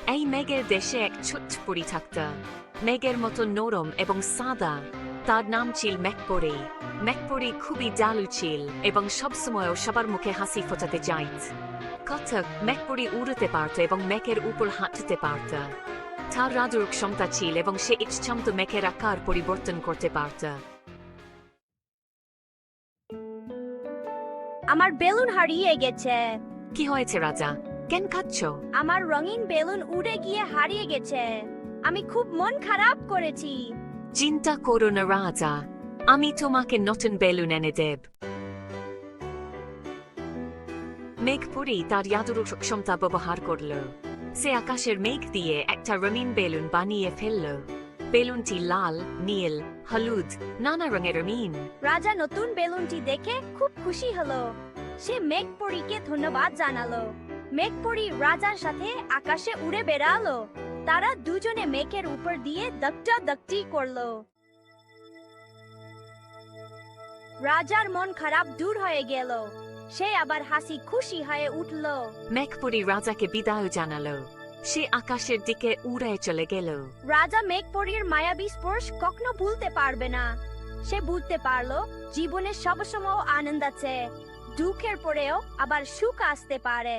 এই মেঘের দেশে এক ছোট্ট পরী থাকত, মেঘের মতো নরম এবং সাদা। তার নাম ছিল মেঘপরি। মেঘপরি খুবই দয়ালু ছিল এবং সবসময় সবার মুখে হাসি ফোটাতে চাইত। কতক মেঘপরি উড়তে পারত এবং মেঘের উপর হাঁটতে পারত। তার জাদুর ক্ষমতা ছিল এবং সে ইচ্ছামতো মেঘের আকার পরিবর্তন করতে পারত। আমার বেলুন হারিয়ে গেছে। কি হয়েছে রাজা, কেন কাঁদছ? আমার রঙিন বেলুন উড়ে গিয়ে হারিয়ে গেছে। আমি খুব মন খারাপ করেছি। চিন্তা করো না রাজা, আমি তোমাকে নতুন বেলুন এনে দেব। মেঘপরি তার জাদুর ক্ষমতা ব্যবহার করল। সে আকাশের মেঘ দিয়ে একটা রঙিন বেলুন বানিয়ে ফেলল। বেলুনটি লাল, নীল, হলুদ, নানা রঙের রঙিন। রাজা নতুন বেলুনটি দেখে খুব খুশি হলো। সে মেঘপরীকে ধন্যবাদ জানালো। মেঘপরী রাজার সাথে আকাশে উড়ে বেড়ালো। তারা দুজনে মেঘের উপর দিয়ে দকটি করলো। রাজার মন খারাপ দূর হয়ে গেল। সে আবার হাসি খুশি হয়ে উঠল। মেঘপরি রাজাকে বিদায় জানালো। সে আকাশের দিকে উড়ে চলে গেল। রাজা মেঘপরীর মায়াবী স্পর্শ কখনো ভুলতে পারবে না। সে বুঝতে পারলো জীবনে সবসময় আনন্দ আছে, দুঃখের পরেও আবার সুখ আসতে পারে।